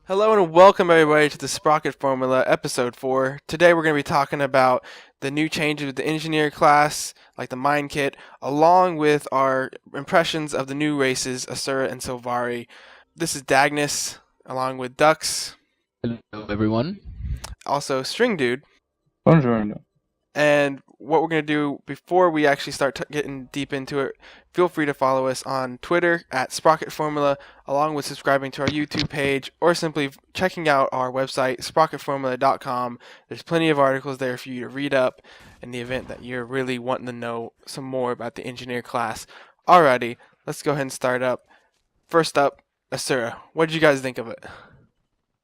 Hello and welcome everybody to the Sprocket Formula episode 4. Today we're going to be talking about the new changes with the engineer class, like the mine kit, along with our impressions of the new races, Asura and Silvari. This is Dagnus, along with Dux, Hello, everyone. also String Dude. Buongiorno. And what we're going to do before we actually start getting deep into it, feel free to follow us on Twitter at Sprocket Formula, along with subscribing to our YouTube page or simply checking out our website, sprocketformula.com. There's plenty of articles there for you to read up in the event that you're really wanting to know some more about the engineer class. Alrighty, let's go ahead and start up. First up, Asura. What did you guys think of it?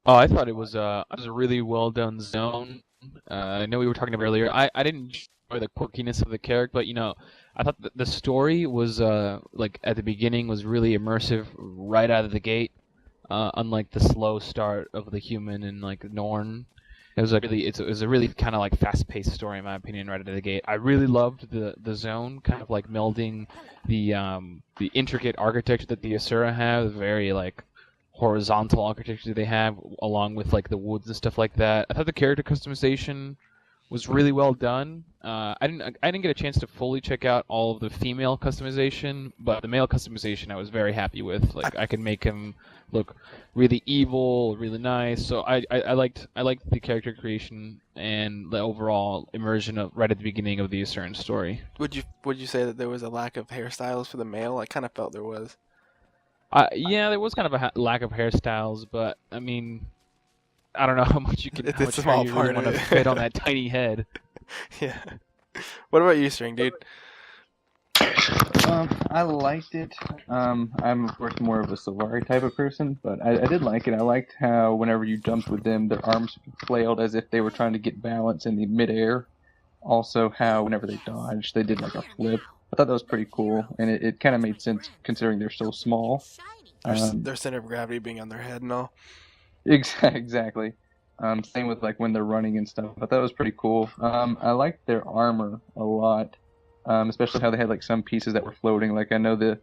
Oh, I thought it was a really well done zone. I know we were talking about earlier. I didn't enjoy the quirkiness of the character, but I thought the story was like at the beginning was really immersive right out of the gate. Unlike the slow start of the human and like Norn. It was a really kind of like fast-paced story in my opinion right out of the gate. I really loved the zone, kind of like melding the intricate architecture that the Asura have, very like horizontal architecture they have, along with like the woods and stuff like that. I thought the character customization was really well done. I didn't get a chance to fully check out all of the female customization, but the male customization I was very happy with. Like I could make him look really evil, really nice. So I liked the character creation and the overall immersion of right at the beginning of the Asuran story. Would you say that there was a lack of hairstyles for the male? I kind of felt there was. Yeah, there was kind of a lack of hairstyles, but I mean, I don't know how much how It's much a hair small you really part of want to it. fit on that tiny head. Yeah. What about you, String Dude? I liked it. I'm of course more of a Silvari type of person, but I did like it. I liked how whenever you jumped with them, their arms flailed as if they were trying to get balance in the midair. Also, how whenever they dodged, they did like a flip. I thought that was pretty cool, and it kind of made sense considering they're so small. Um, Their center of gravity being on their head and all. exactly. Same with like when they're running and stuff. I thought that was pretty cool. I liked their armor a lot, especially how they had like some pieces that were floating. Like I know the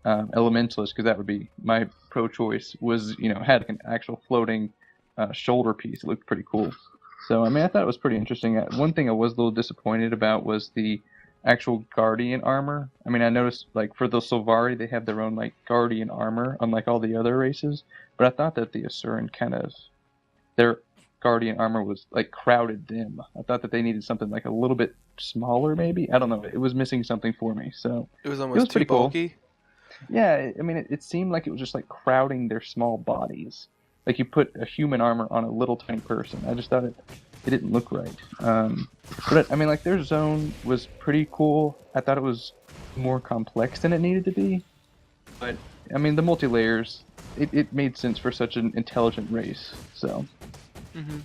elementalist, because that would be my pro-choice, was had like an actual floating shoulder piece. It looked pretty cool. So I mean, I thought it was pretty interesting. One thing I was a little disappointed about was the actual guardian armor. I mean, I noticed like for the Silvari, they have their own like guardian armor, unlike all the other races. But I thought that the Asuran kind of their guardian armor was like crowded them. I thought that they needed something like a little bit smaller, maybe. I don't know. It was missing something for me. So It was it was almost too pretty cool. bulky. Yeah, I mean, it seemed like it was just like crowding their small bodies. Like you put a human armor on a little tiny person. I just thought it didn't look right. But I mean, like their zone was pretty cool. I thought it was more complex than it needed to be. But I mean, the multi layers, it made sense for such an intelligent race. So.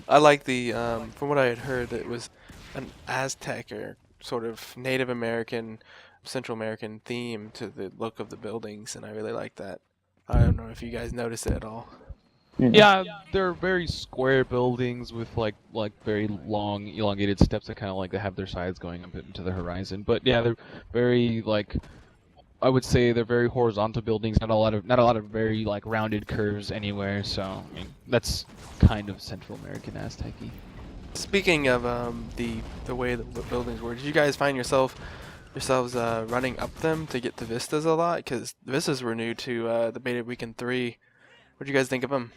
I like from what I had heard, it was an Aztec or sort of Native American, Central American theme to the look of the buildings, and I really like that. I don't know if you guys noticed it at all. Yeah. Yeah, they're very square buildings with like very long, elongated steps that kind of like they have their sides going up into the horizon. But yeah, they're very like I would say they're very horizontal buildings. Not a lot of very like rounded curves anywhere. So I mean that's kind of Central American Aztec-y. Speaking of the way the buildings were, did you guys find yourselves running up them to get to vistas a lot? Because the vistas were new to the beta weekend 3. What do you guys think of them?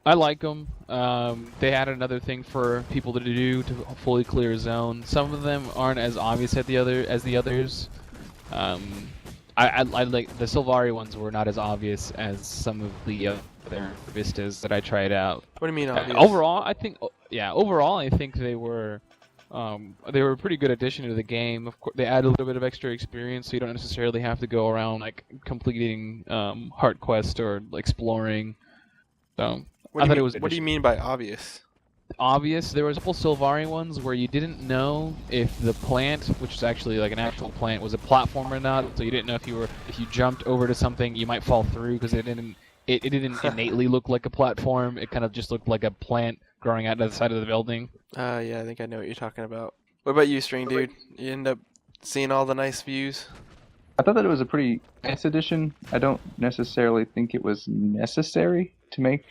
I like them. They added another thing for people to do to fully clear a zone. Some of them aren't as obvious as the others. Um, I like the Silvari ones were not as obvious as some of the other vistas that I tried out. What do you mean obvious? Overall, I think they were a pretty good addition to the game. Of course, they add a little bit of extra experience, so you don't necessarily have to go around like completing heart quest or exploring. So I thought it was What do you mean by obvious? obvious. There was a couple Silvari ones where you didn't know if the plant, which is actually like an actual plant, was a platform or not. So you didn't know if you jumped over to something, you might fall through because it didn't innately look like a platform. It kind of just looked like a plant growing out of the side of the building. Yeah, I think I know what you're talking about. What about you, String Dude? You end up seeing all the nice views? I thought that it was a pretty nice addition. I don't necessarily think it was necessary to make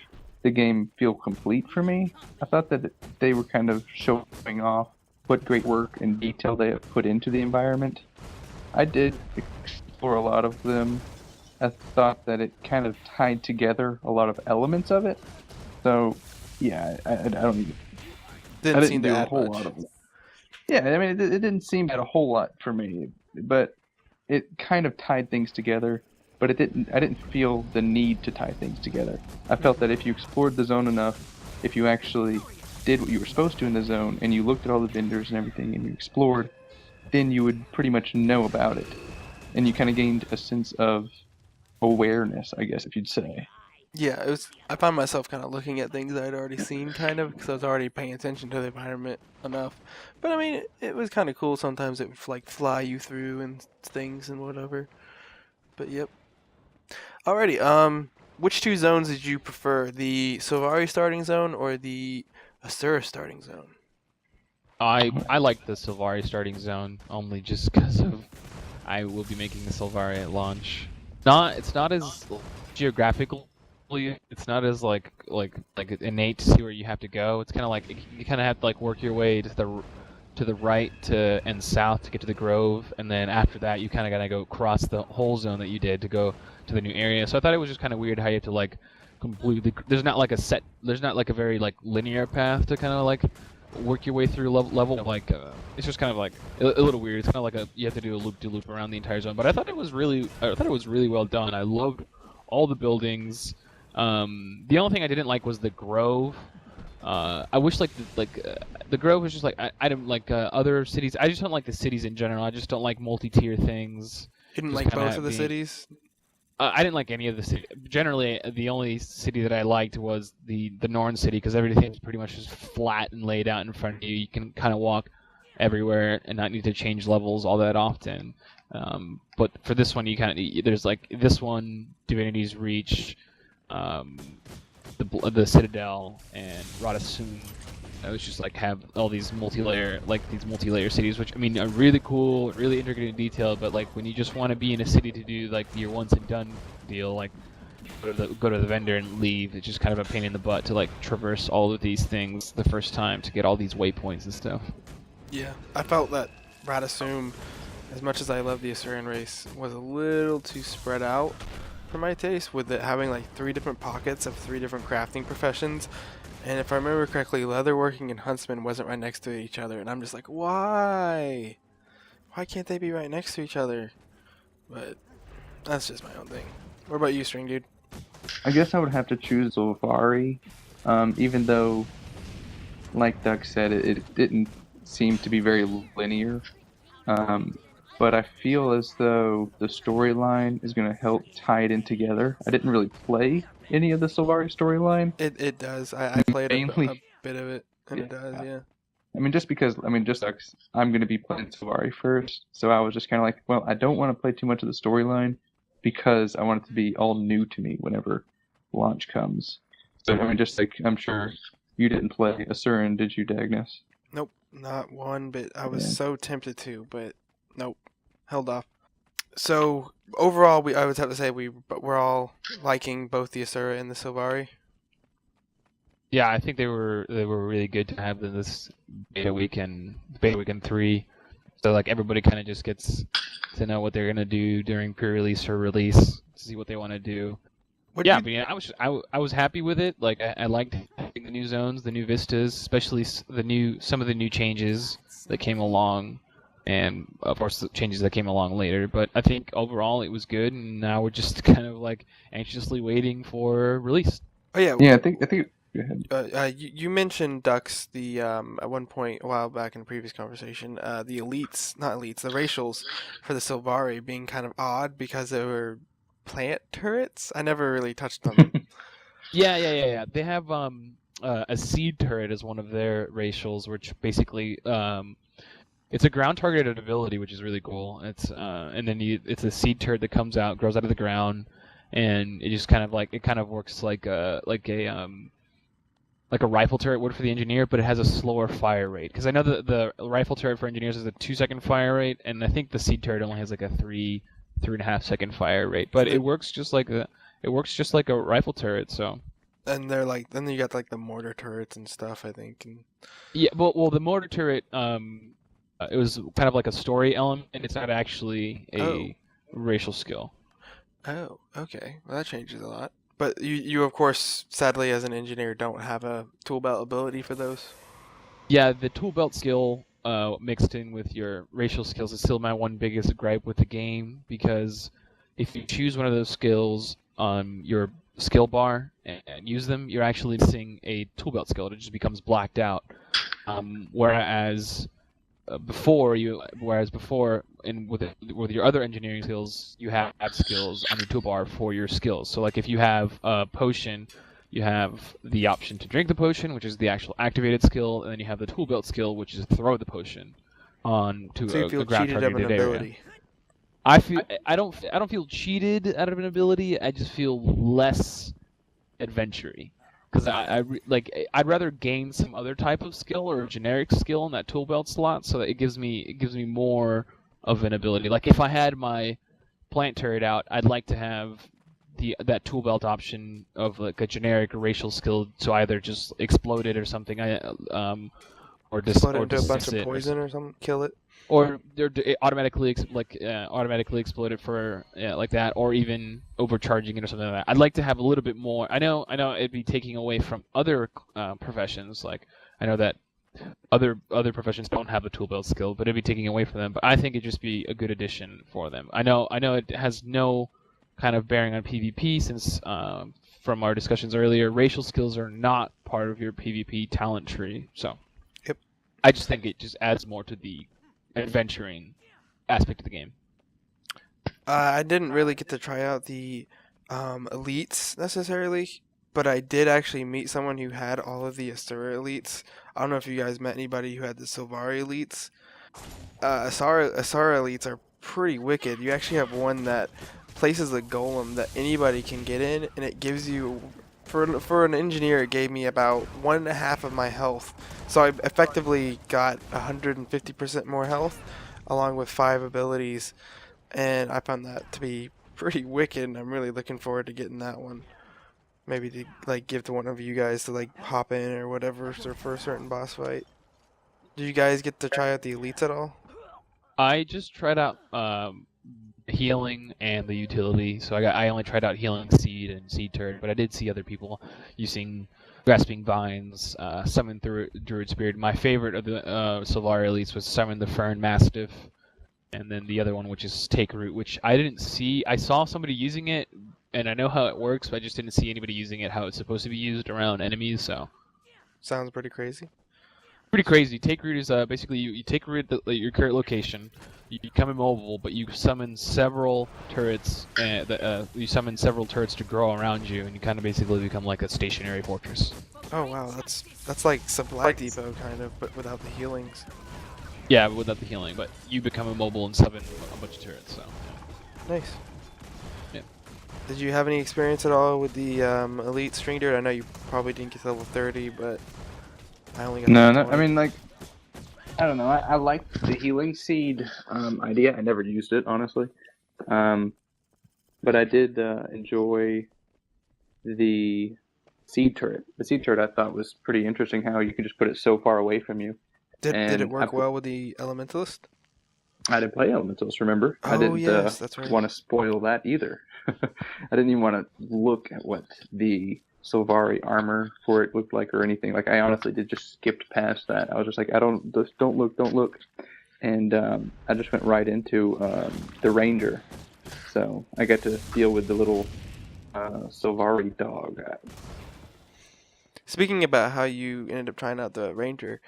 the game feel complete for me. I thought that they were kind of showing off what great work and detail they have put into the environment. I did explore a lot of them. I thought that it kind of tied together a lot of elements of it. So, yeah, I don't even. I Didn't didn't seem to do a add whole much. lot of it. Yeah, I mean, it didn't seem to add a whole lot for me, but it kind of tied things together. But it didn't. I didn't feel the need to tie things together. I felt that if you explored the zone enough, if you actually did what you were supposed to in the zone, and you looked at all the vendors and everything, and you explored, then you would pretty much know about it, and you kind of gained a sense of awareness, I guess, if you'd say. Yeah, it was. I found myself kind of looking at things I'd already seen, kind of, because I was already paying attention to the environment enough. But I mean, it was kind of cool. Sometimes it would like fly you through and things and whatever. But yep. Alrighty. Which two zones did you prefer? The Silvari starting zone or the Asura starting zone? I like the Silvari starting zone only just because of I will be making the Silvari at launch. It's not as geographically, it's not as like innate to see where you have to go. It's kind of like you kind of have to like work your way to the right and south to get to the Grove, and then after that you kind of gotta go across the whole zone that you did to go to the new area. So I thought it was just kind of weird how you have to like completely. There's not like a very like linear path to kind of like work your way through level like it's just kind of like a little weird. It's kind of like you have to do a loop around the entire zone. But I thought it was really well done. I loved all the buildings. The only thing I didn't like was the Grove. I wish the Grove was just like I didn't like other cities. I just don't like the cities in general. I just don't like multi-tier things. You didn't Just like kinda both of the being- cities? I didn't like any of the city. Generally, the only city that I liked was the Norn city because everything's pretty much just flat and laid out in front of you. You can kind of walk everywhere and not need to change levels all that often. But for this one, there's like this one, Divinity's Reach, the Citadel, and Radassun. I was just like have all these multi-layer cities, which I mean are really cool, really intricate and detailed. But like when you just want to be in a city to do like your once and done deal, like go to the vendor and leave, it's just kind of a pain in the butt to like traverse all of these things the first time to get all these waypoints and stuff. Yeah, I felt that Radasum, as much as I love the Asurian race, was a little too spread out for my taste, with it having like 3 different pockets of 3 different crafting professions. And if I remember correctly, leatherworking and huntsman wasn't right next to each other, and I'm just like, why? Why can't they be right next to each other? But that's just my own thing. What about you, String Dude? I guess I would have to choose Silvari, even though, like Doug said, it didn't seem to be very linear. But I feel as though the storyline is going to help tie it in together. I didn't really play any of the Silvari storyline. It does. I played a Mainly- bit of it, and it does, yeah. I mean, just because, I'm going to be playing Silvari first, so I was just kind of like, well, I don't want to play too much of the storyline because I want it to be all new to me whenever launch comes. So, I mean, just like, I'm sure you didn't play Asuran, did you, Dagnus? Nope, not one bit. I was Yeah. so tempted to, but nope, held off. So overall, I would have to say we're all liking both the Asura and the Silvari. Yeah, I think they were really good to have in this beta weekend 3. So like everybody kind of just gets to know what they're gonna do during pre-release or release, see what they want to do. What Yeah, you- but yeah, I was happy with it. Like I liked having the new zones, the new vistas, especially some of the new changes that came along, and of course the changes that came along later. But I think overall it was good, and now we're just kind of like anxiously waiting for release. Oh yeah, Yeah, I think. Go ahead. you mentioned Dux at one point a while back in a previous conversation. The the racials for the Silvari being kind of odd because they were plant turrets. I never really touched them. Yeah. They have a seed turret as one of their racials, which basically it's a ground targeted ability, which is really cool. It's it's a seed turret that grows out of the ground, and it just kind of works like a rifle turret would for the engineer, but it has a slower fire rate. Because I know that the rifle turret for engineers is a 2-second fire rate, and I think the seed turret only has like a 3.5 second fire rate. But it works just like a rifle turret. So And they're like, then you got like the mortar turrets and stuff, I think. And Yeah, well, the mortar turret, it was kind of like a story element. It's not actually oh, a racial skill. oh, okay. Well, that changes a lot. But you of course, sadly, as an engineer, don't have a tool belt ability for those. Yeah, the tool belt skill mixed in with your racial skills is still my one biggest gripe with the game, because if you choose one of those skills on your skill bar and use them, you're actually missing a tool belt skill. It just becomes blacked out. Whereas before in with your other engineering skills, you have skills on your toolbar for your skills. So like if you have a potion, you have the option to drink the potion, which is the actual activated skill, and then you have the tool belt skill, which is throw the potion on So you to feel a ground cheated of an targeted area. ability. I don't feel cheated out of an ability. I just feel less adventure-y. Because I'd rather gain some other type of skill or a generic skill in that tool belt slot, so that it gives me more of an ability. Like if I had my plant turret out, I'd like to have that tool belt option of like a generic racial skill to either just explode it or something. Explode it Or into a bunch dismiss of it poison or something. Kill it. or it automatically automatically explode it for like that, or even overcharging it or something like that. I'd like to have a little bit more. I know it'd be taking away from other professions. Like I know that other professions don't have the tool belt skill, but it'd be taking away from them. But I think it'd just be a good addition for them. I know it has no kind of bearing on PvP, since from our discussions earlier, racial skills are not part of your PvP talent tree. So Yep. I just think it just adds more to the adventuring aspect of the game. I didn't really get to try out the elites necessarily, but I did actually meet someone who had all of the Asura elites. I don't know if you guys met anybody who had the Silvari elites. Asura elites are pretty wicked. You actually have one that places a golem that anybody can get in, and it gives you, for an engineer, it gave me about 1.5 of my health. So I effectively got 150% more health, along with 5 abilities, and I found that to be pretty wicked. And I'm really looking forward to getting that one. Maybe to like give to one of you guys to like hop in or whatever for a certain boss fight. Did you guys get to try out the elites at all? I just tried out healing and the utility. So I only tried out healing seed and seed turret, but I did see other people using grasping vines, summon through druid spirit. My favorite of the Silvari elites was summon the fern mastiff, and then the other one, which is take root, which I didn't see. I saw somebody using it, and I know how it works, but I just didn't see anybody using it how it's supposed to be used around enemies. So Sounds pretty crazy. pretty crazy. Take root is basically you take root at your current location. You become immobile, but you summon several turrets. You summon several turrets to grow around you, and you kind of basically become like a stationary fortress. Oh wow, that's like Supply Depot kind of, but without the healings. Yeah, without the healing, but you become immobile and summon a bunch of turrets. So Nice. yeah. Did you have any experience at all with the elite string dude? I know you probably didn't get to level 30, but I only got No, level no. 20. I mean, like, I don't know. I liked the healing seed idea. I never used it, honestly. But I did enjoy the seed turret. The seed turret I thought was pretty interesting. How you could just put it so far away from you. Did it And work well with the elementalist? I didn't play elementals. Remember? I Oh didn't yes, that's right. want to spoil that either. I didn't even want to look at what the Silvari armor for it looked like or anything. Like I honestly did just skipped past that. I was just like, don't look, and I just went right into the ranger. So I got to deal with the little Silvari dog. Speaking about how you ended up trying out the ranger,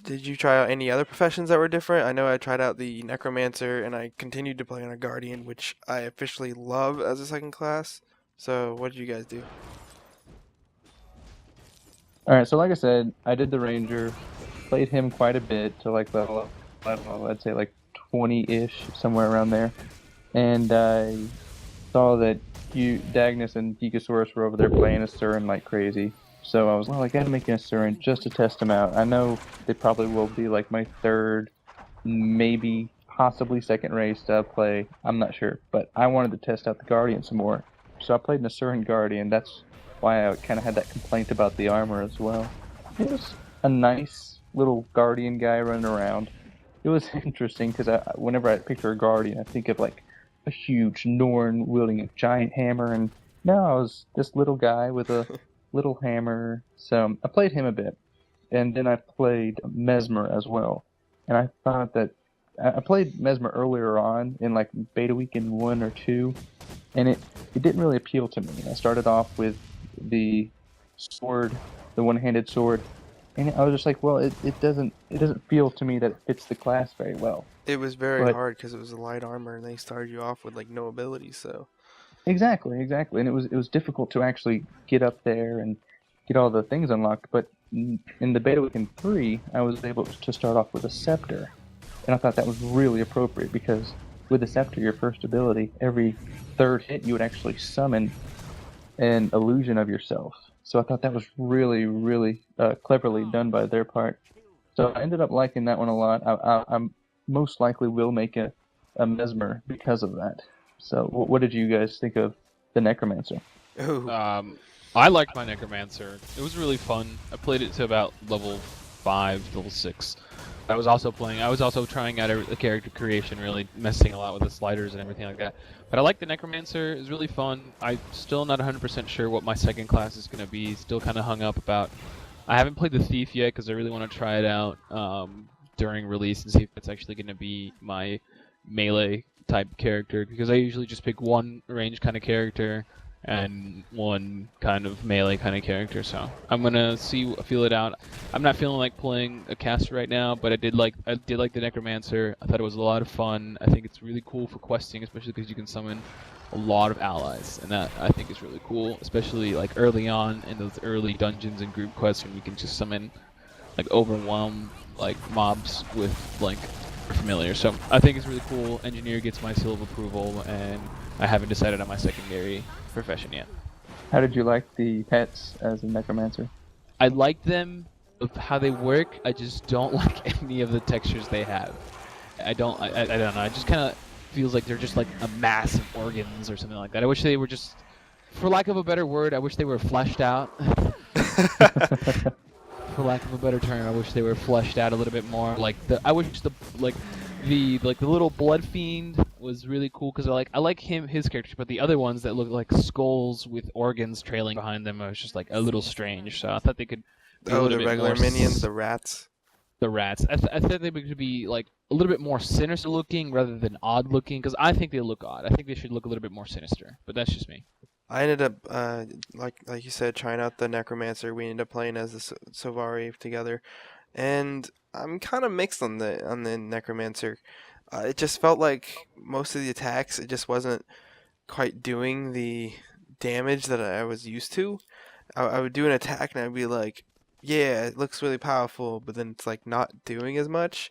did you try out any other professions that were different? I know I tried out the necromancer, and I continued to play on a guardian, which I officially love as a second class. So what did you guys do? All right, so like I said, I did the ranger, played him quite a bit to like level up, I don't know, I'd say like 20-ish, somewhere around there. And I saw that Dagnus and Gigasaurus were over there playing Asuran like crazy. So I was like, I gotta make an Asuran just to test them out. I know they probably will be like my third, maybe possibly second race play. I'm not sure, but I wanted to test out the Guardian some more. So I played an Asuran Guardian. That's why I kind of had that complaint about the armor as well. It was a nice little guardian guy running around. It was interesting because whenever I picture a guardian, I think of like a huge Norn wielding a giant hammer, and no, I was this little guy with a little hammer. So I played him a bit, and then I played Mesmer as well. And I thought that I played Mesmer earlier on in like beta weekend 1 or 2, and it didn't really appeal to me. I started off with the sword, the one-handed sword, and I was just like, well, it doesn't feel to me that it fits the class very well. It was very But hard because it was a light armor, and they started you off with like no abilities. So exactly, and it was difficult to actually get up there and get all the things unlocked. But in the beta weekend 3, I was able to start off with a scepter, and I thought that was really appropriate because with the scepter, your first ability, every third hit, you would actually summon an illusion of yourself. So I thought that was really, really cleverly done by their part. So I ended up liking that one a lot. I'm most likely will make a Mesmer because of that. So what did you guys think of the Necromancer? ooh, I liked my Necromancer. It was really fun. I played it to about level 5, level 6. I was also trying out a character creation, really messing a lot with the sliders and everything like that. But I like the Necromancer. It's really fun. I'm still not 100% sure what my second class is going to be. Still kind of hung up about. I haven't played the Thief yet because I really want to try it out during release and see if it's actually going to be my melee type character. Because I usually just pick one range kind of character and one kind of melee kind of character, so I'm gonna feel it out. I'm not feeling like playing a caster right now, but I did like the Necromancer. I thought it was a lot of fun. I think it's really cool for questing, especially because you can summon a lot of allies, and that I think is really cool, especially like early on in those early dungeons and group quests when you can just summon like overwhelm like mobs with like familiar. So I think it's really cool. Engineer gets my seal of approval, and I haven't decided on my secondary profession yet. How did you like the pets as a Necromancer? I like them of how they work. I just don't like any of the textures they have. I don't know. It just kind of feels like they're just like a mass of organs or something like that. I wish they were just, for lack of a better word, I wish they were fleshed out. For lack of a better term, I wish they were fleshed out a little bit more. I wish the little blood fiend was really cool because I like his character, but the other ones that look like skulls with organs trailing behind them was just like a little strange. So I thought they could be a oh, little the bit regular more minions, the rats. the rats. I thought they could be like a little bit more sinister looking rather than odd looking because I think they look odd. I think they should look a little bit more sinister, but that's just me. I ended up, like you said, trying out the Necromancer. We ended up playing as the Silvari together, and I'm kind of mixed on the Necromancer. It just felt like most of the attacks, it just wasn't quite doing the damage that I was used to. I would do an attack and I'd be like, yeah, it looks really powerful, but then it's like not doing as much.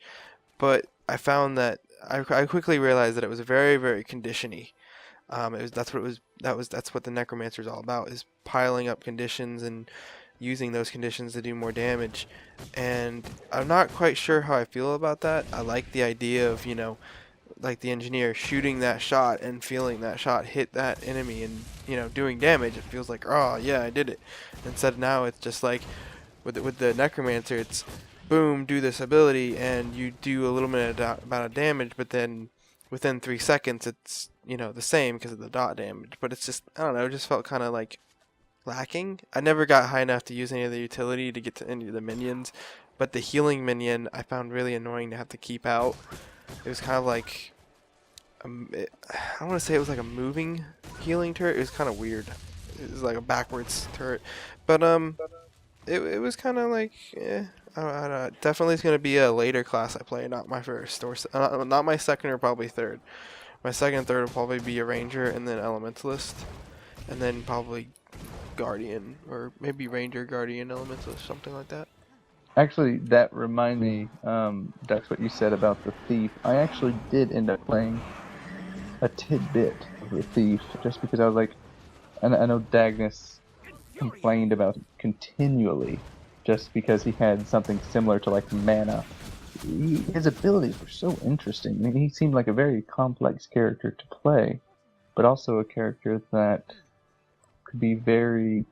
But I found that I quickly realized that it was very, very conditiony. That's what the Necromancer is all about, is piling up conditions and using those conditions to do more damage. And I'm not quite sure how I feel about that. I like the idea of, like the engineer shooting that shot and feeling that shot hit that enemy and, doing damage. It feels like, oh yeah, I did it. Instead now it's just like with the Necromancer, it's boom, do this ability and you do a little bit amount of damage, but then within 3 seconds it's the same because of the dot damage. But it's just, I don't know, it just felt kind of like lacking. I never got high enough to use any of the utility to get to any of the minions, but the healing minion I found really annoying to have to keep out. It was kind of like I don't want to say it was like a moving healing turret. It was kind of weird. It was like a backwards turret, but it was kind of like, I don't know. Definitely it's gonna be a later class I play, not my first or not my second or probably third. My second and third will probably be a ranger and then elementalist, and then probably guardian or maybe ranger, guardian, elementalist, something like that. Actually, that reminded me, that's what you said about the Thief. I actually did end up playing a tidbit of the Thief, just because I was like, I know Dagnus complained about it continually, just because he had something similar to like mana. His abilities were so interesting. I mean, he seemed like a very complex character to play, but also a character that could be very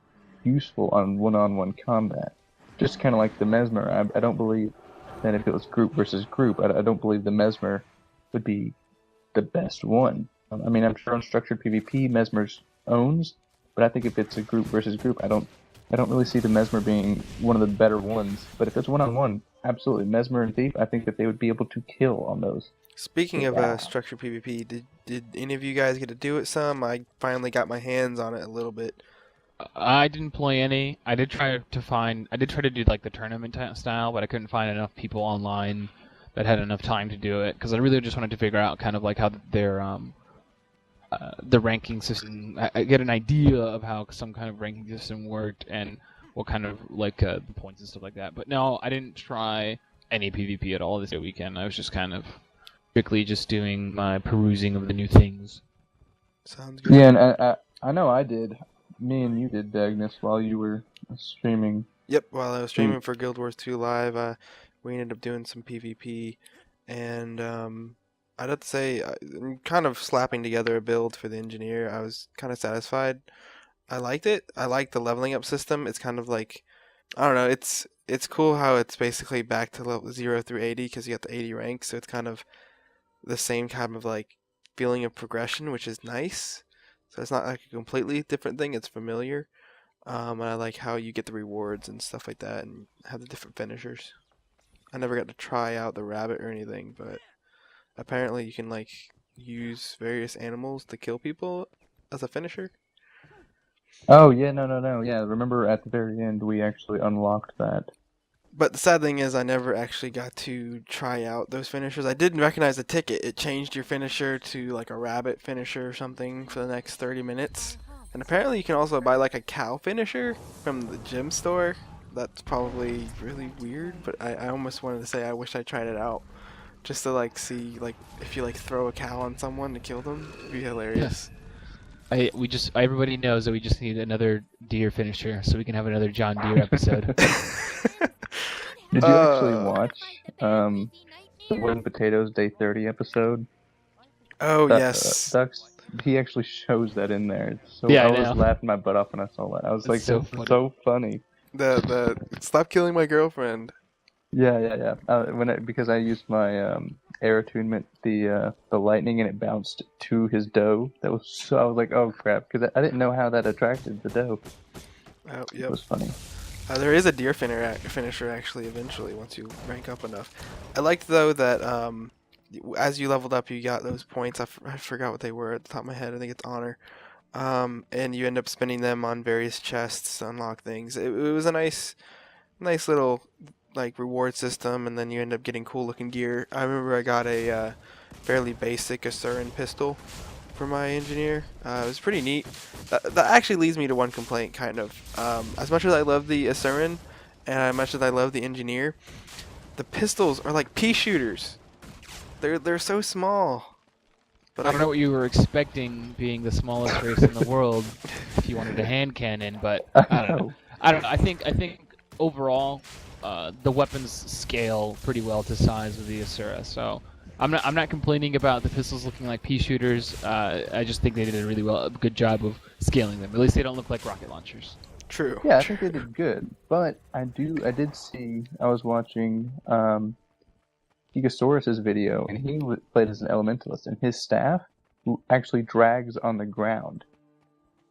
useful on one-on-one combat. Just kind of like the Mesmer. I don't believe that if it was group versus group, I don't believe the Mesmer would be the best one. I mean, I'm sure on structured PvP, Mesmer's owns, but I think if it's a group versus group, I don't really see the Mesmer being one of the better ones. But if it's one-on-one, absolutely, Mesmer and Thief, I think that they would be able to kill on those. Speaking of structured PvP, did any of you guys get to do it some? I finally got my hands on it a little bit. I didn't play any. I did try to do like the tournament style, but I couldn't find enough people online that had enough time to do it because I really just wanted to figure out kind of like how the ranking system. I get an idea of how some kind of ranking system worked and what kind of like the points and stuff like that. But no, I didn't try any PvP at all this weekend. I was just kind of strictly just doing my perusing of the new things. Sounds good. Yeah, and I know I did. Me and you did, Dagnus, while you were streaming. Yep, while I was streaming for Guild Wars 2 Live, we ended up doing some PvP, and I'd have to say, kind of slapping together a build for the engineer. I was kind of satisfied. I liked it. I liked the leveling up system. It's kind of like, I don't know, it's cool how it's basically back to level 0 through 80 because you got the 80 ranks, so it's kind of the same kind of like feeling of progression, which is nice. So it's not like a completely different thing. It's familiar. And I like how you get the rewards and stuff like that and have the different finishers. I never got to try out the rabbit or anything, but apparently you can like use various animals to kill people as a finisher. Oh, yeah, no. Yeah, remember at the very end we actually unlocked that. But the sad thing is I never actually got to try out those finishers. I didn't recognize the ticket. It changed your finisher to like a rabbit finisher or something for the next 30 minutes. And apparently you can also buy like a cow finisher from the gym store. That's probably really weird, but I almost wanted to say I wish I tried it out. Just to like see like if you like throw a cow on someone to kill them. It'd be hilarious. Everybody knows that we just need another deer finisher so we can have another John Deere episode. Did you actually watch the Wooden Potatoes Day 30 episode? Oh, yes. Ducks, he actually shows that in there. So Yeah, I I was know. laughing my butt off when I saw that. I was like, so so funny. The stop killing my girlfriend. Yeah. Because I used my air attunement, the lightning, and it bounced to his doe. I was like, oh crap, because I didn't know how that attracted the doe. Oh, It yep. was funny. There is a deer finisher actually eventually once you rank up enough. I liked though that as you leveled up you got those points. I forgot what they were at the top of my head. I think it's honor. And you end up spending them on various chests to unlock things. It was a nice little like reward system, and then you end up getting cool looking gear. I remember I got a fairly basic Asuran pistol for my engineer. It was pretty neat. That actually leads me to one complaint, kind of. As much as I love the Asuran, and as much as I love the engineer, the pistols are like pea shooters. They're so small. But I don't know what you were expecting, being the smallest race in the world, if you wanted a hand cannon, but I don't know. I think overall, the weapons scale pretty well to size of the Asura, so I'm not complaining about the pistols looking like pea shooters. I just think they did a good job of scaling them. At least they don't look like rocket launchers. True. Yeah, I think they did good. But I did see, I was watching Gigasaurus's video, and he played as an elementalist, and his staff actually drags on the ground.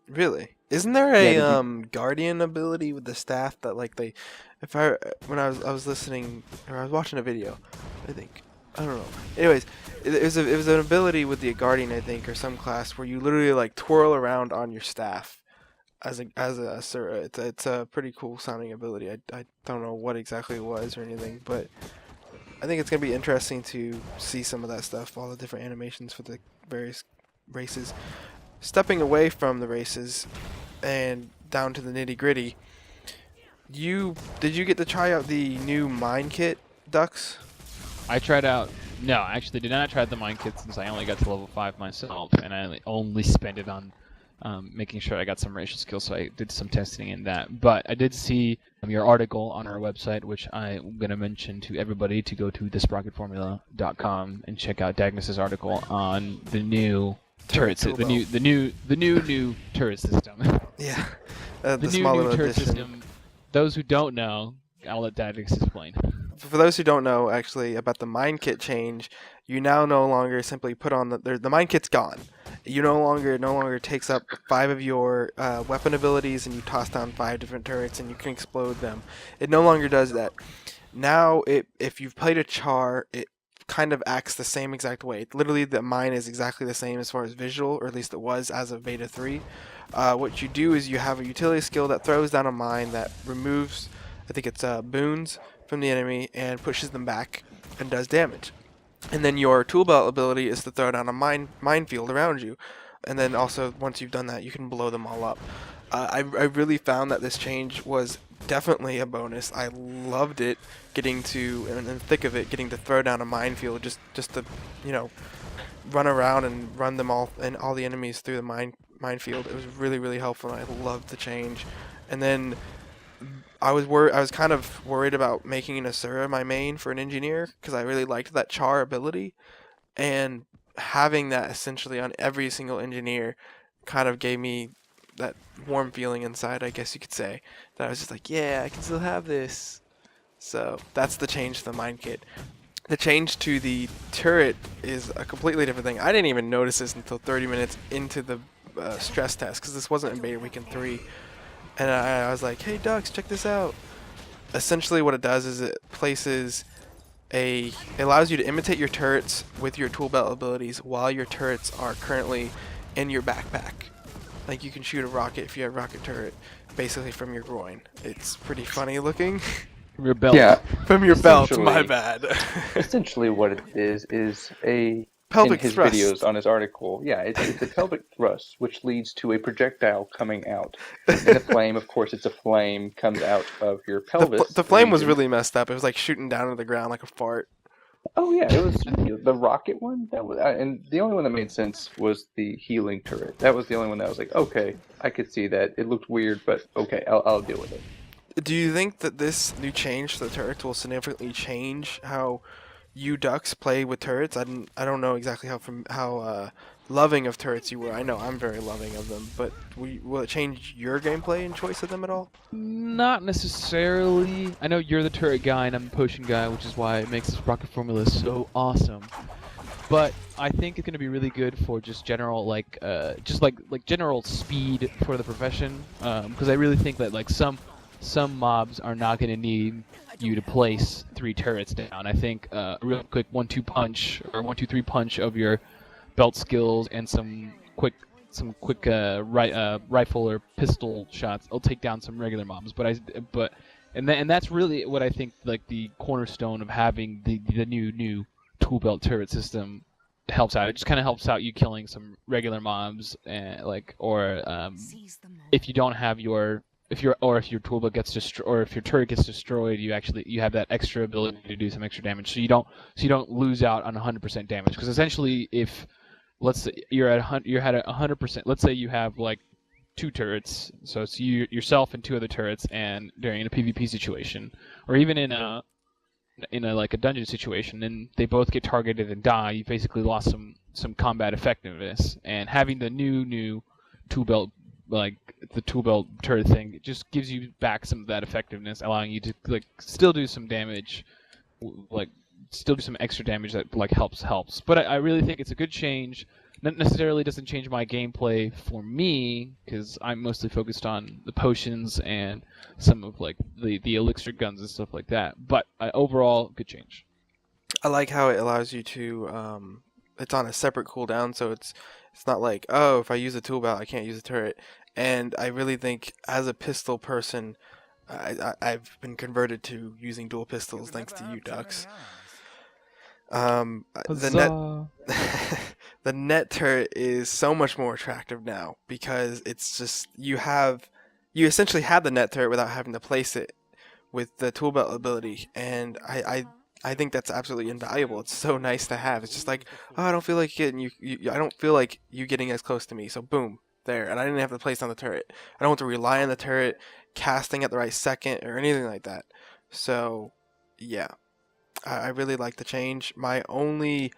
Really? Isn't there a guardian ability with the staff that like when I was listening or I was watching a video, I think. I don't know. Anyways, it was an ability with the guardian, I think, or some class where you literally like twirl around on your staff as a Asura. It's a pretty cool sounding ability. I don't know what exactly it was or anything, but I think it's gonna be interesting to see some of that stuff, all the different animations for the various races. Stepping away from the races and down to the nitty gritty, did you get to try out the new mine kit, Ducks? I tried out. No, I actually did not try the mine kit since I only got to level 5 myself, and I only spent it on making sure I got some racial skills, so I did some testing in that. But I did see your article on our website, which I'm going to mention to everybody to go to thesprocketformula.com and check out Dagnus's article on the new turrets. tool The belt. new turret system. Yeah, The the new small little turret addition. system. Those who don't know, I'll let Dadix explain. For those who don't know, actually, about the mine kit change, you now no longer simply put on the mine kit's gone. You no longer takes up 5 of your weapon abilities, and you toss down 5 different turrets, and you can explode them. It no longer does that. Now, if you've played a char, it kind of acts the same exact way. Literally, the mine is exactly the same as far as visual, or at least it was as of Beta 3. What you do is you have a utility skill that throws down a mine that removes, I think it's boons from the enemy and pushes them back and does damage. And then your tool belt ability is to throw down a minefield around you. And then also, once you've done that, you can blow them all up. I really found that this change was definitely a bonus. I loved it, getting to, in the thick of it, getting to throw down a minefield just to, run around and run them all and all the enemies through the minefield. It was really, really helpful, and I loved the change. And then I was kind of worried about making an Asura my main for an engineer because I really liked that char ability, and having that essentially on every single engineer kind of gave me that warm feeling inside, I guess you could say, that I was just like, yeah, I can still have this. So that's the change to the mine kit. The change to the turret is a completely different thing. I didn't even notice this until 30 minutes into the stress test because this wasn't in beta weekend 3. And I was like, hey, Ducks, check this out. Essentially what it does is it allows you to imitate your turrets with your tool belt abilities while your turrets are currently in your backpack. Like, you can shoot a rocket if you have a rocket turret basically from your groin. It's pretty funny looking. From your belt. Yeah, From your belt, Essentially- my bad. essentially what it is a Pelvic in his thrust. videos on his article. Yeah, it's a pelvic thrust, which leads to a projectile coming out. In a flame, of course, it's a flame comes out of your pelvis. The flame was region. really messed up. It was like shooting down to the ground like a fart. Oh yeah, it was the rocket one. That was, and the only one that made sense was the healing turret. That was the only one that was like, okay, I could see that. It looked weird, but okay, I'll deal with it. Do you think that this new change to the turrets will significantly change how you ducks play with turrets? I don't know exactly how loving of turrets you were. I know I'm very loving of them, but will it change your gameplay and choice of them at all? Not necessarily. I know you're the turret guy and I'm the potion guy, which is why it makes this Sprocket formula so awesome. But I think it's going to be really good for just general general speed for the profession. Because I really think that like some mobs are not going to need you to place 3 turrets down. I think a real quick 1-2 punch or 1-2-3 punch of your belt skills and some quick rifle or pistol shots will take down some regular mobs. And that's really what I think like the cornerstone of having the new tool belt turret system helps out. It just kind of helps out you killing some regular mobs and if you don't have if your tool belt gets destroyed or if your turret gets destroyed, you have that extra ability to do some extra damage. So you don't lose out on 100% damage, because essentially if let's say you're at 100%. Let's say you have like 2 turrets, so it's yourself and 2 other turrets, and during a PvP situation, or even in a like a dungeon situation, and they both get targeted and die, you basically lost some combat effectiveness. And having the new tool belt, like the tool belt turret thing, it just gives you back some of that effectiveness, allowing you to like still do some damage, like still do some extra damage that like helps. But I really think it's a good change. Not necessarily doesn't change my gameplay for me, because I'm mostly focused on the potions and some of like the elixir guns and stuff like that. But overall, good change. I like how it allows you to it's on a separate cooldown, so it's not like, oh, if I use a tool belt I can't use a turret. And I really think as a pistol person, I've been converted to using dual pistols thanks to you ducks. The net turret is so much more attractive now, because it's just you essentially have the net turret without having to place it with the tool belt ability, and I think that's absolutely invaluable. It's so nice to have. It's just like, oh, I don't feel like getting I don't feel like you getting as close to me, so boom, there. And I didn't have to place on the turret. I don't have to rely on the turret casting at the right second or anything like that. So yeah, I really like the change. My only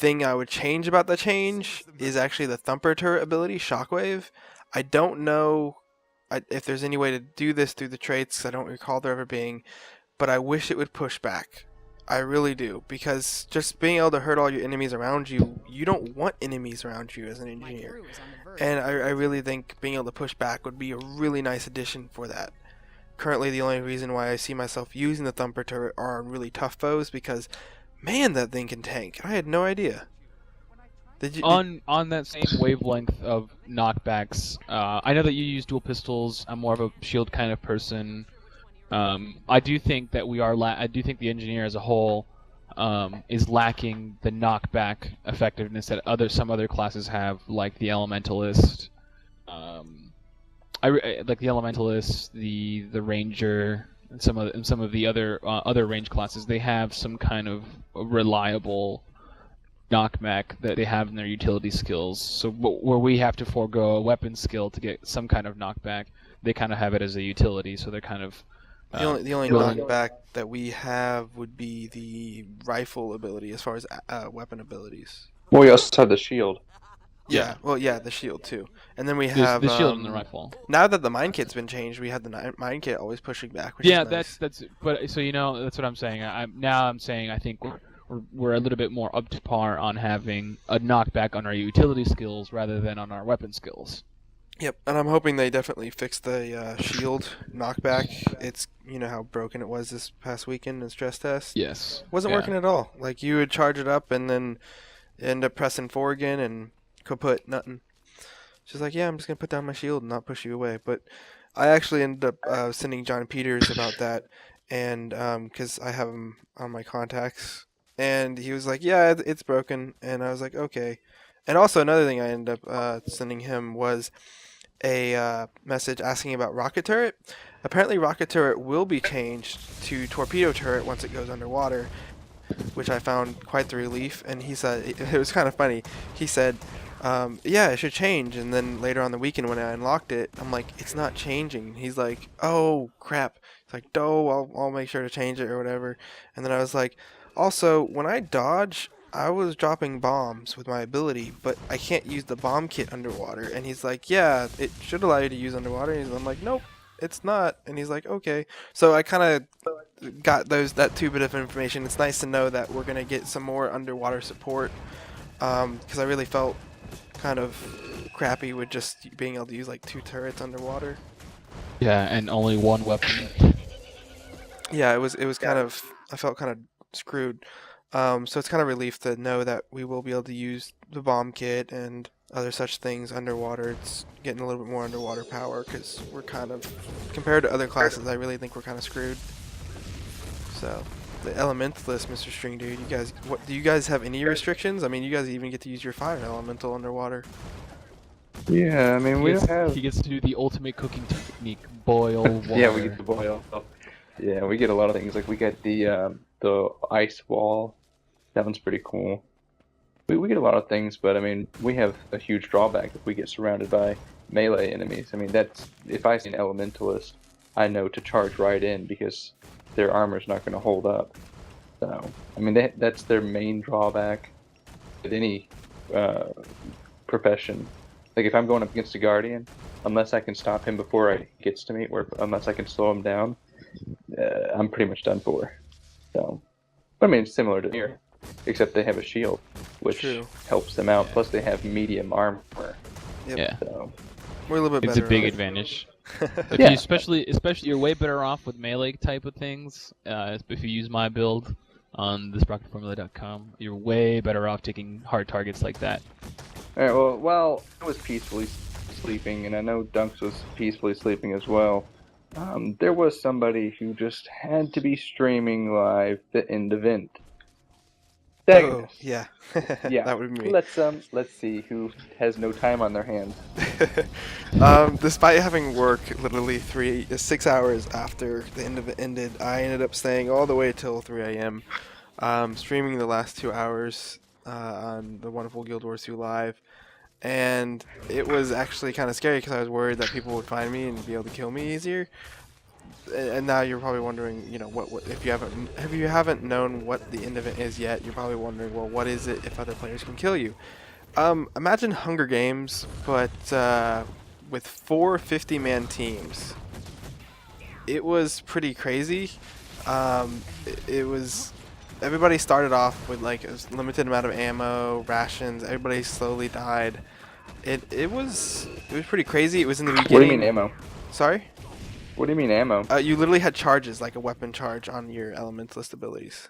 thing I would change about the change is actually the thumper turret ability, Shockwave. I don't know if there's any way to do this through the traits. I don't recall there ever being, but I wish it would push back. I really do, because just being able to hurt all your enemies around you, you don't want enemies around you as an engineer. And I really think being able to push back would be a really nice addition for that. Currently, the only reason why I see myself using the thumper turret are on really tough foes, because man, that thing can tank. I had no idea. On that same wavelength of knockbacks, I know that you use dual pistols. I'm more of a shield kind of person. I do think that I do think the engineer as a whole is lacking the knockback effectiveness that some other classes have, like the elementalist. Like the elementalist, the ranger, and some of the other range classes. They have some kind of reliable knockback that they have in their utility skills. So where we have to forego a weapon skill to get some kind of knockback, they kind of have it as a utility. So they're kind of the only knockback that we have would be the rifle ability as far as weapon abilities. Well, we also have the shield. Yeah, well, yeah, the shield too. And then we have the shield and the rifle. Now that the mine kit's been changed, we had the mine kit always pushing back, which yeah, is nice. that's. But so that's what I'm saying. I'm saying I think we're a little bit more up to par on having a knockback on our utility skills rather than on our weapon skills. Yep, and I'm hoping they definitely fix the shield knockback. It's how broken it was this past weekend in stress test. Yes, wasn't working at all. Like you would charge it up and then end up pressing 4 again and kaput, nothing. She's like, yeah, I'm just gonna put down my shield and not push you away. But I actually ended up sending John Peters about that, and because I have him on my contacts. And he was like, yeah, it's broken. And I was like, okay. And also another thing I ended up sending him was a message asking about Rocket Turret. Apparently Rocket Turret will be changed to Torpedo Turret once it goes underwater, which I found quite the relief. And he said, it was kind of funny. He said, yeah, it should change. And then later on the weekend when I unlocked it, I'm like, it's not changing. He's like, oh, crap. He's like, no, I'll make sure to change it or whatever. And then I was like, also, when I dodge, I was dropping bombs with my ability, but I can't use the bomb kit underwater. And he's like, yeah, it should allow you to use underwater. And I'm like, nope, it's not. And he's like, okay. So I kind of got that 2 bit of information. It's nice to know that we're going to get some more underwater support, because I really felt kind of crappy with just being able to use like 2 turrets underwater. Yeah, and only 1 weapon. Yeah, it was kind of, I felt kind of screwed. So it's kind of relief to know that we will be able to use the bomb kit and other such things underwater. It's getting a little bit more underwater power because we're kind of, compared to other classes, I really think we're kind of screwed. So the elementalist, Mr. String Dude, do you guys have any restrictions? I mean, you guys even get to use your fire elemental underwater. Yeah, I mean, he gets to do the ultimate cooking technique, boil water. Yeah, we get to boil. Yeah, we get a lot of things. Like we get the ice wall. That one's pretty cool. We get a lot of things, but I mean, we have a huge drawback if we get surrounded by melee enemies. I mean, if I see an elementalist, I know to charge right in because their armor's not going to hold up. So, I mean, that's their main drawback with any profession. Like if I'm going up against a guardian, unless I can stop him before he gets to me, or unless I can slow him down, I'm pretty much done for. So, I mean, it's similar to here, except they have a shield, which helps them out. Plus, they have medium armor. Yep. Yeah, so we're a little bit better. It's a big advantage. You, especially, you're way better off with melee type of things. If you use my build on the sprocketformula.com, you're way better off taking hard targets like that. All right. Well, while I was peacefully sleeping, and I know Dunks was peacefully sleeping as well. There was somebody who just had to be streaming live in the vent. Oh, yeah. Yeah. That would be me. Let's see who has no time on their hands. Despite having work literally 6 hours after the end of it ended, I ended up staying all the way till 3 a.m. Streaming the last 2 hours on the wonderful Guild Wars 2 Live. And it was actually kind of scary because I was worried that people would find me and be able to kill me easier. and now you're probably wondering, you know, what if you haven't known what the end of it is yet, you're probably wondering, well, what is it if other players can kill you? Imagine Hunger Games, but with 4 50-man teams. It was pretty crazy. It was everybody started off with like a limited amount of ammo, rations. Everybody slowly died. It was pretty crazy. It was in the beginning. What do you mean ammo? Sorry? What do you mean ammo? You literally had charges, like a weapon charge on your elementalist abilities.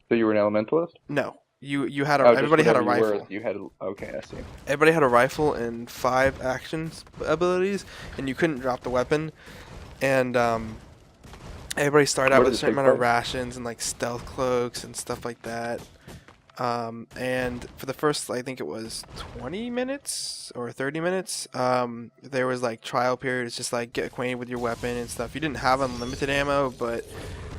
So you were an elementalist? No. You had Oh, just everybody had a whatever rifle. You had okay, I see. Everybody had a rifle and 5 actions abilities, and you couldn't drop the weapon. And everybody started out Where with a does it certain take amount of place? rations and like stealth cloaks and stuff like that. And for the first, I think it was 20 minutes or 30 minutes, there was like trial periods, just like get acquainted with your weapon and stuff. You didn't have unlimited ammo, but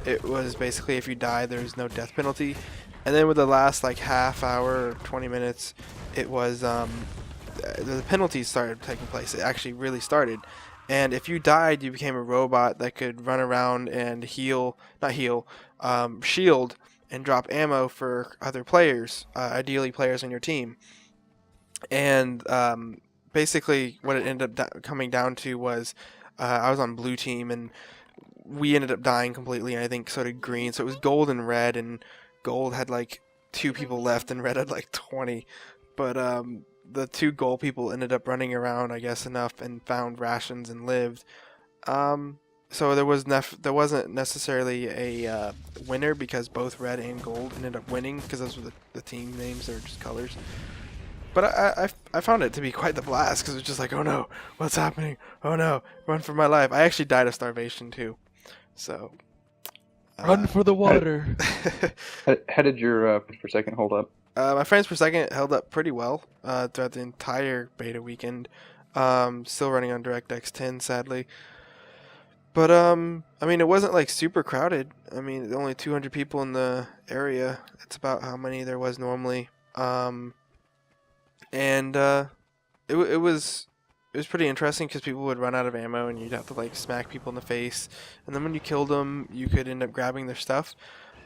it was basically if you died, there was no death penalty. And then with the last like half hour or 20 minutes, it was the penalties started taking place. It actually really started. And if you died, you became a robot that could run around and shield and drop ammo for other players, ideally players on your team. And basically, what it ended up coming down to was I was on blue team, and we ended up dying completely. And I think so did green. So it was gold and red, and gold had like 2 people left, and red had like 20. But the 2 gold people ended up running around, I guess, enough and found rations and lived. So there wasn't necessarily a winner because both red and gold ended up winning because those were the team names. They were just colors. But I found it to be quite the blast because it was just like, oh no, what's happening? Oh no, run for my life. I actually died of starvation too. So Run for the water. How did your frames per second hold up? My frames per second held up pretty well throughout the entire beta weekend. Still running on DirectX 10, sadly. But I mean, it wasn't like super crowded. I mean, only 200 people in the area. It's about how many there was normally. And it was pretty interesting because people would run out of ammo and you'd have to like smack people in the face. And then when you killed them, you could end up grabbing their stuff.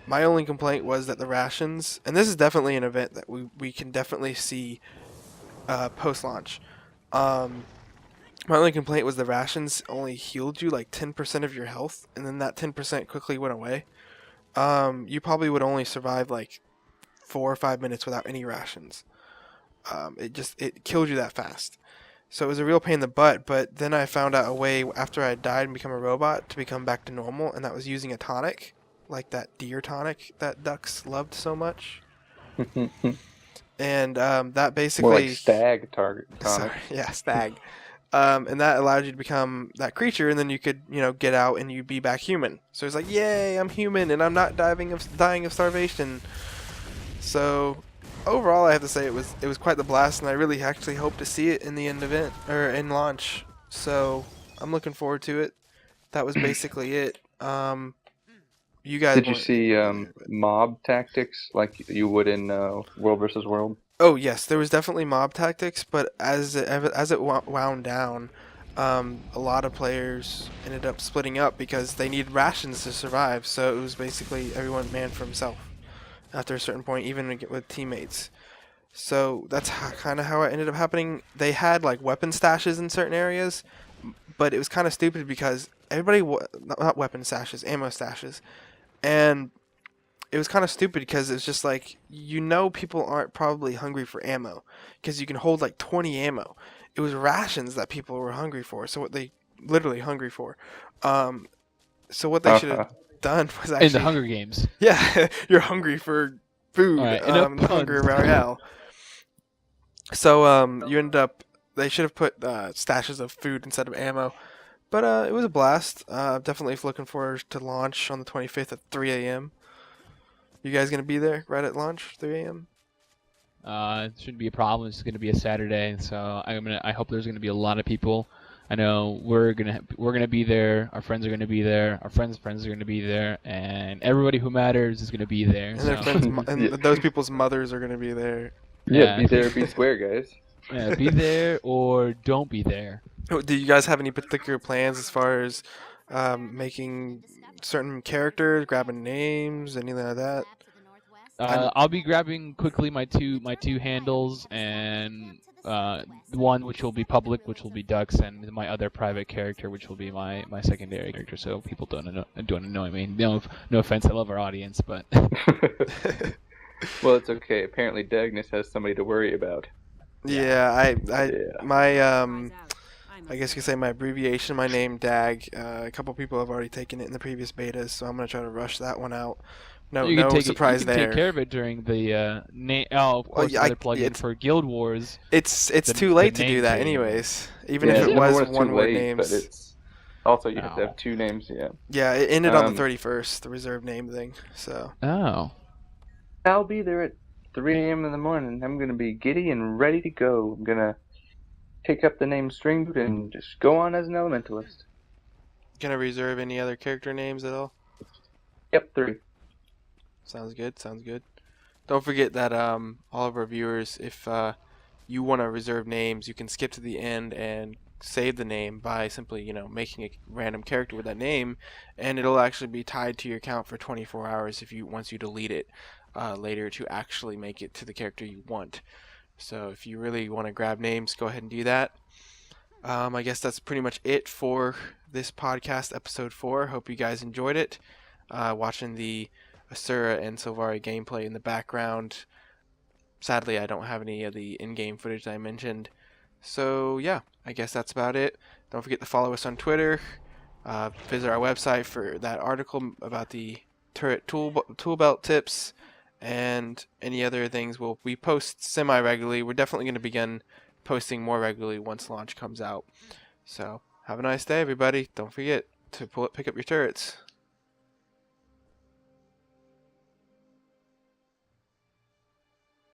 My only complaint was that the rations, and this is definitely an event that we can definitely see post-launch. My only complaint was the rations only healed you like 10% of your health, and then that 10% quickly went away. You probably would only survive like 4 or 5 minutes without any rations. It killed you that fast. So it was a real pain in the butt, but then I found out a way after I died and become a robot to become back to normal, and that was using a tonic, like that deer tonic that ducks loved so much. And that basically... More like stag target tonic. Sorry, yeah, stag. And that allowed you to become that creature, and then you could, get out and you'd be back human. So it's like, yay, I'm human, and I'm not dying of starvation. So overall, I have to say it was quite the blast, and I really actually hope to see it in the end event or in launch. So I'm looking forward to it. That was basically it. You guys Did you see mob tactics like you would in World versus World? Oh yes, there was definitely mob tactics, but as it wound down, a lot of players ended up splitting up because they needed rations to survive. So it was basically everyone man for himself after a certain point, even with teammates. So that's kind of how it ended up happening. They had like weapon stashes in certain areas, but it was kind of stupid because everybody not weapon stashes, ammo stashes, and it was kind of stupid because it's just like, people aren't probably hungry for ammo because you can hold like 20 ammo. It was rations that people were hungry for. So what they literally hungry for. So what they should have done was actually In the Hunger Games. Yeah, you're hungry for food. All right, The Hunger Royale. So they should have put stashes of food instead of ammo. But it was a blast. Definitely looking forward to launch on the 25th at 3 a.m. You guys gonna be there right at launch, 3 a.m.? It shouldn't be a problem. It's gonna be a Saturday, so I hope there's gonna be a lot of people. I know we're gonna be there. Our friends are gonna be there. Our friends' friends are gonna be there, and everybody who matters is gonna be there. And their friends, and those people's mothers are gonna be there. Yeah, be there, be square, guys. Yeah, be there or don't be there. Do you guys have any particular plans as far as making certain characters, grabbing names, anything like that? I'll be grabbing quickly my two handles and one which will be public, which will be Ducks, and my other private character, which will be my secondary character, so people don't annoy me. No offense, I love our audience, but Well, it's okay. Apparently, Dagnus has somebody to worry about. Yeah, Yeah. my I guess you could say my abbreviation, my name Dag. A couple people have already taken it in the previous betas, so I'm gonna try to rush that one out. No, you can no take surprise you can there. take care of it during the of course, yeah, another plugin for Guild Wars. It's the- too the late to do name that, change. anyways. Even Yeah, if it number was one, it's too one-word late, names. but it's also you have to Oh. have two names. Yeah. Yeah, it ended on the Um, 31st, the reserve name thing. So Oh. I'll be there at 3 a.m. in the morning. I'm gonna be giddy and ready to go. I'm gonna pick up the name Stringboot and just go on as an elementalist. gonna reserve any other character names at all? Yep, 3. Sounds good. Sounds good. Don't forget that all of our viewers, if you want to reserve names, you can skip to the end and save the name by simply, making a random character with that name, and it'll actually be tied to your account for 24 hours if you once you delete it later to actually make it to the character you want. So if you really want to grab names, go ahead and do that. I guess that's pretty much it for this podcast, episode 4. Hope you guys enjoyed it. Watching the Asura and Silvari gameplay in the background. Sadly, I don't have any of the in-game footage that I mentioned. So yeah, I guess that's about it. Don't forget to follow us on Twitter. Visit our website for that article about the turret toolbelt tips and any other things. We post semi-regularly. We're definitely going to begin posting more regularly once launch comes out. So have a nice day, everybody. Don't forget to pick up your turrets.